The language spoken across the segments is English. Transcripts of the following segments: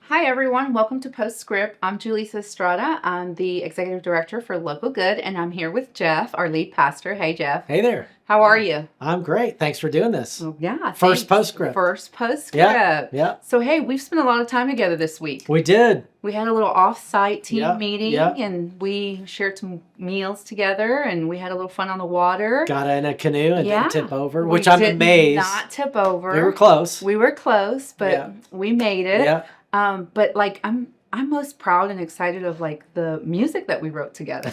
Hi, everyone. Welcome to Postscript. I'm Julissa Estrada. I'm the Executive Director for Local Good, and I'm here with Jeff, our lead pastor. Hey, Jeff. Hey there. How are you? I'm great. Thanks for doing this. Oh, yeah. First Thanks. postscript. First postscript. Yeah. So, hey, we've spent a lot of time together this week. We did. We had a little off-site team Yeah, meeting, yeah. and we shared some meals together, and we had a little fun on the water. Got in a canoe and Yeah. didn't tip over, We which I'm did amazed. not tip over. We were close. We were close, but Yeah. we made it. Yeah. But like I'm most proud and excited of like the music that we wrote together.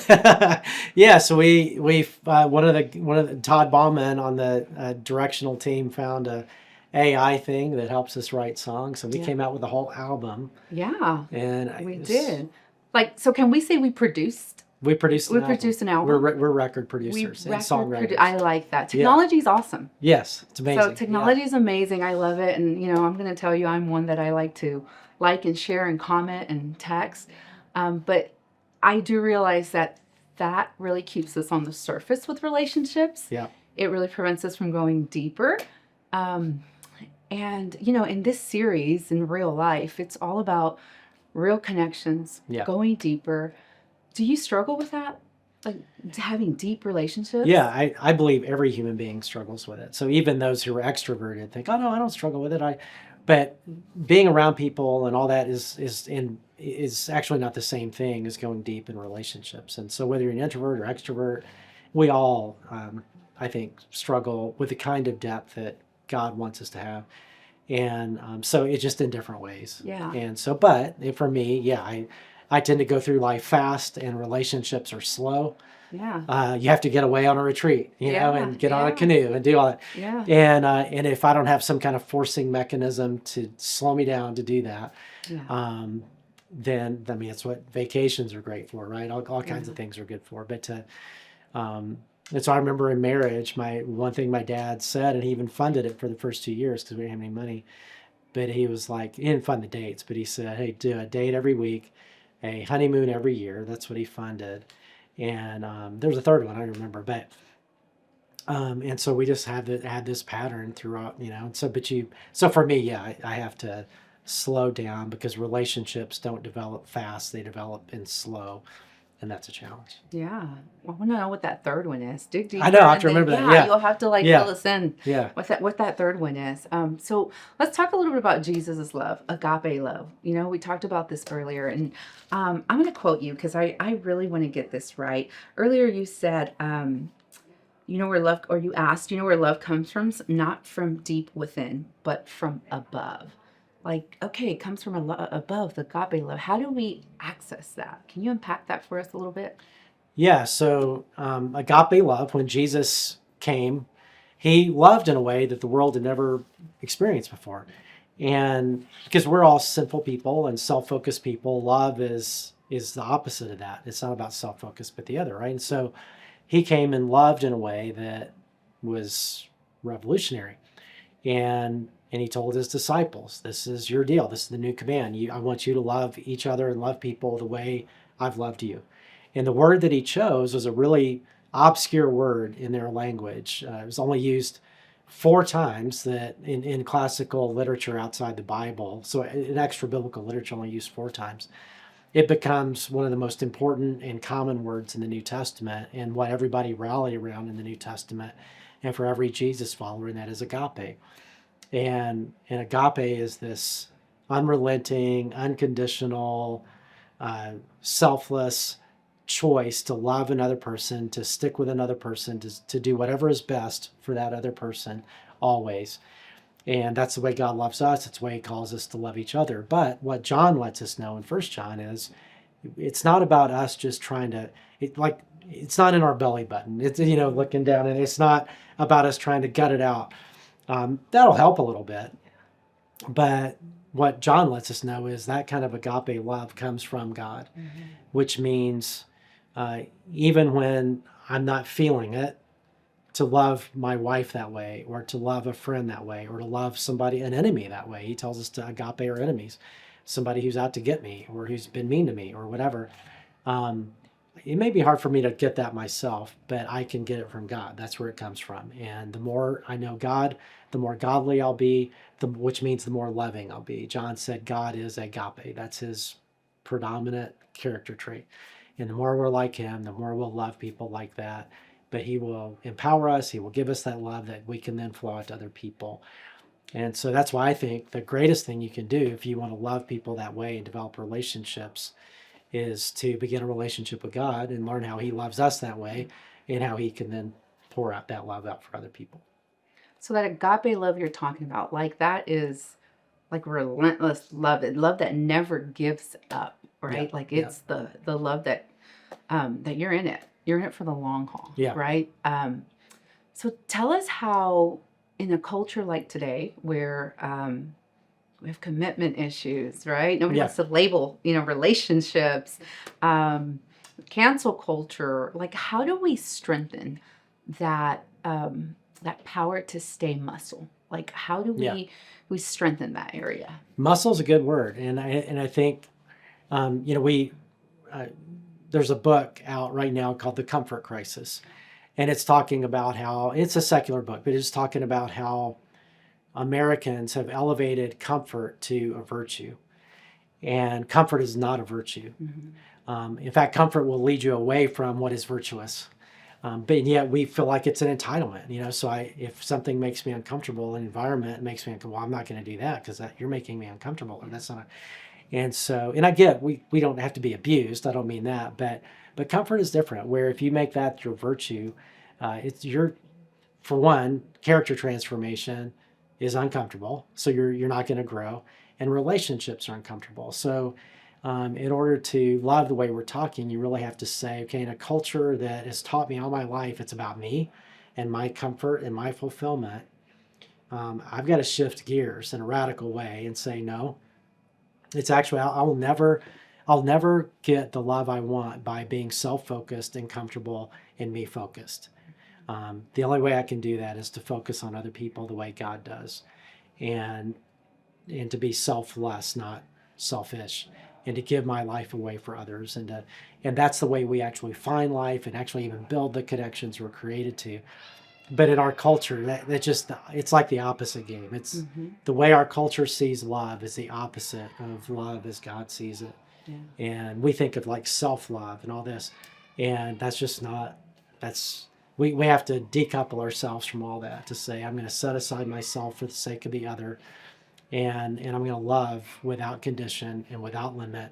Yeah. So we one of the Todd Bauman on the directional team found a AI thing that helps us write songs, so we Yeah. came out with a whole album. Yeah, And we did. Like, so can we say we produced? We produced an We album. produced an album. We're record producers and songwriters. I like that. Technology is awesome. Yes, it's amazing. So technology is amazing. I love it, and I'm going to tell you, I'm one that I like to like and share and comment and text. But I do realize that really keeps us on the surface with relationships. Yeah. It really prevents us from going deeper. And in this series, in real life, it's all about real connections, Yeah. going deeper. Do you struggle with that? Like having deep relationships? Yeah, I believe every human being struggles with it. So even those who are extroverted think, oh no, I don't struggle with it. But being around people and all that is actually not the same thing as going deep in relationships. And so whether you're an introvert or extrovert, we all, I think, struggle with the kind of depth that God wants us to have. And so it's just in different ways. Yeah. And so, but for me, yeah, I tend to go through life fast, and relationships are slow. Yeah. You have to get away on a retreat, and get on a Yeah. canoe and do all that. Yeah. And if I don't have some kind of forcing mechanism to slow me down to do that, Yeah. then I mean, it's what vacations are great for, right? All kinds Yeah. of things are good for. But and so I remember in marriage, one thing my dad said, and he even funded it for the first 2 years because we didn't have any money. But he was like, he didn't fund the dates, but he said, hey, do a date every week, a honeymoon every year. That's what he funded. And there was a third one, I don't remember. But and so we just had this pattern throughout, And so for me, yeah, I have to slow down because relationships don't develop fast; they develop in slow, and that's a challenge. Yeah. I want to know what that third one is. Dig deeper. I know, I have to and then, remember that. Yeah. You'll have to Yeah. fill us in. Yeah. What that third one is. So let's talk a little bit about Jesus' love, agape love. We talked about this earlier, and I'm going to quote you because I really want to get this right. Earlier you said, where love, or you asked, where love comes from? Not from deep within, but from above. Like, okay, it comes from above, the agape love. How do we access that? Can you unpack that for us a little bit? Yeah, so agape love, when Jesus came, he loved in a way that the world had never experienced before. And because we're all sinful people and self-focused people, love is the opposite of that. It's not about self-focus, but the other, right? And so he came and loved in a way that was revolutionary. And he told his disciples, this is your deal. This is the new command. I want you to love each other and love people the way I've loved you. And the word that he chose was a really obscure word in their language. It was only used 4 times that in classical literature outside the Bible. So in extra biblical literature only used 4 times. It becomes one of the most important and common words in the New Testament and what everybody rallied around in the New Testament and for every Jesus follower, and that is agape. And agape is this unrelenting, unconditional, selfless choice to love another person, to stick with another person, to do whatever is best for that other person always. And that's the way God loves us. It's the way he calls us to love each other. But what John lets us know in 1 John is it's not about us just trying to, it's not in our belly button. It's, looking down, and it's not about us trying to gut it out. That'll help a little bit. But what John lets us know is that kind of agape love comes from God, which means even when I'm not feeling it, to love my wife that way, or to love a friend that way, or to love an enemy that way. He tells us to agape our enemies, somebody who's out to get me, or who's been mean to me, or whatever. it may be hard for me to get that myself, but I can get it from God. That's where it comes from. And the more I know God, the more godly I'll be, which means the more loving I'll be. John said God is agape. That's his predominant character trait. And the more we're like him, the more we'll love people like that. But he will empower us. He will give us that love that we can then flow out to other people. And so that's why I think the greatest thing you can do if you want to love people that way and develop relationships is to begin a relationship with God and learn how he loves us that way and how he can then pour out that love out for other people. So that agape love you're talking about, like that is like relentless love, love that never gives up, right? Yeah, Like it's the love that that you're in it. You're in it for the long haul, Yeah. right? So tell us how in a culture like today where we have commitment issues, right? Nobody Yeah. wants to label, relationships, cancel culture. Like, how do we strengthen that that power to stay muscle? Like, how do Yeah. we strengthen that area? Muscle is a good word, and I think we there's a book out right now called The Comfort Crisis, and it's talking about how it's a secular book, but it's talking about how Americans have elevated comfort to a virtue, and comfort is not a virtue. In fact, comfort will lead you away from what is virtuous. But yet we feel like it's an entitlement, So if something makes me uncomfortable, an environment makes me uncomfortable, well, I'm not going to do that because you're making me uncomfortable, or that's not. And I get we don't have to be abused. I don't mean that, but comfort is different. Where if you make that your virtue, it's for one, character transformation is uncomfortable, so you're not going to grow, and relationships are uncomfortable. So in order to love the way we're talking, you really have to say, okay, in a culture that has taught me all my life, it's about me and my comfort and my fulfillment. I've got to shift gears in a radical way and say, no, it's actually, I'll never get the love I want by being self-focused and comfortable and me focused. The only way I can do that is to focus on other people the way God does, and to be selfless, not selfish, and to give my life away for others, and that's the way we actually find life and actually even build the connections we're created to. But in our culture, that just, it's like the opposite game. It's the way our culture sees love is the opposite of love as God sees it. Yeah. And we think of like self-love and all this, and that's just not, we have to decouple ourselves from all that to say, I'm going to set aside myself for the sake of the other, and I'm going to love without condition and without limit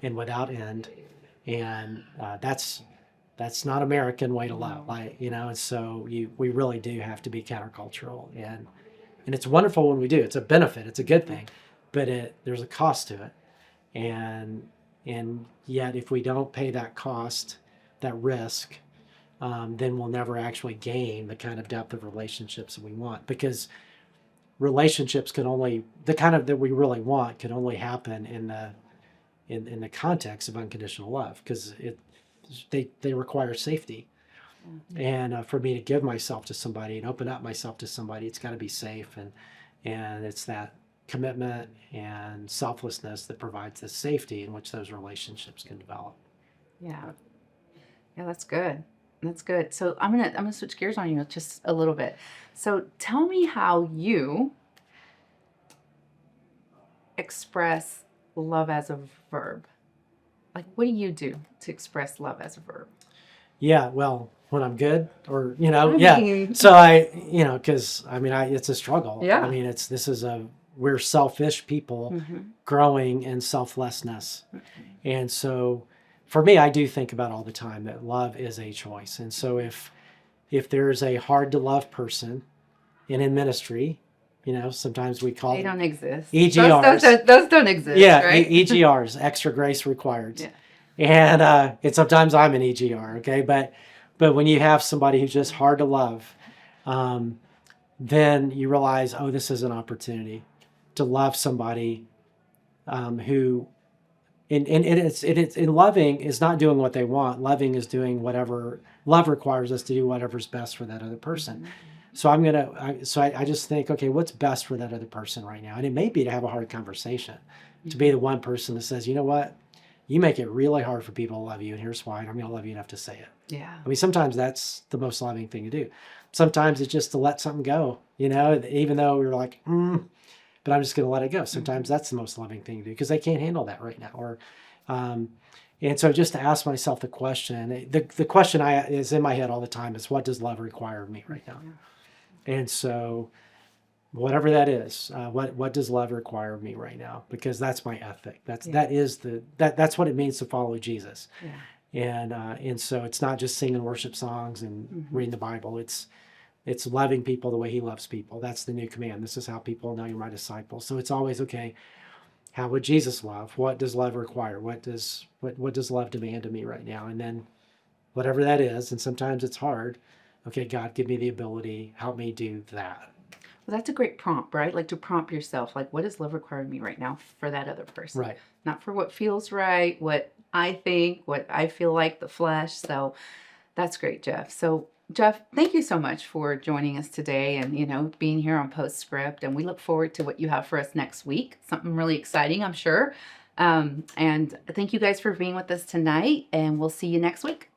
and without end. And that's not American way to love, and so we really do have to be countercultural, and it's wonderful when we do. It's a benefit, it's a good thing, but there's a cost to it, and yet if we don't pay that cost, that risk, then we'll never actually gain the kind of depth of relationships that we want, because relationships can only, the kind of that we really want, can only happen in the context of unconditional love, because they require safety. And for me to give myself to somebody and open up myself to somebody, it's got to be safe, and it's that commitment and selflessness that provides the safety in which those relationships can develop. Yeah, that's good. That's good. So I'm gonna switch gears on you just a little bit. So tell me how you express love as a verb. Like, what do you do to express love as a verb? Yeah, well, when I'm good, or I mean- So because it's a struggle. Yeah. We're selfish people growing in selflessness, and so for me, I do think about all the time that love is a choice. And so if there's a hard to love person, and in ministry, sometimes we call They don't exist. EGRs. Those don't exist. Yeah, right? EGRs, extra grace required. Yeah. And sometimes I'm an EGR, okay? But when you have somebody who's just hard to love, then you realize, oh, this is an opportunity to love somebody who, it's loving is not doing what they want. Loving is doing whatever, love requires us to do whatever's best for that other person. So I just think, okay, what's best for that other person right now? And it may be to have a hard conversation, to be the one person that says, you know what, you make it really hard for people to love you, and here's why. And I'm going to love you enough to say it. Yeah. I mean, sometimes that's the most loving thing to do. Sometimes it's just to let something go, even though we're like, but I'm just going to let it go. Sometimes that's the most loving thing to do because they can't handle that right now. And so just to ask myself the question, the question is in my head all the time is, what does love require of me right now? Yeah. And so whatever that is, what does love require of me right now? Because that's my ethic. That's what it means to follow Jesus. Yeah. And so it's not just singing worship songs and reading the Bible. It's loving people the way he loves people. That's the new command. This is how people know you're my disciples. So it's always, okay, how would Jesus love? What does love require? What does love demand of me right now? And then whatever that is, and sometimes it's hard, okay, God, give me the ability, help me do that. Well, that's a great prompt, right? Like to prompt yourself, like, what does love require of me right now for that other person? Right. Not for what feels right, what I think, what I feel like, the flesh. So that's great, Jeff. So Jeff, thank you so much for joining us today and, being here on Postscript. And we look forward to what you have for us next week. Something really exciting, I'm sure. And thank you guys for being with us tonight. And we'll see you next week.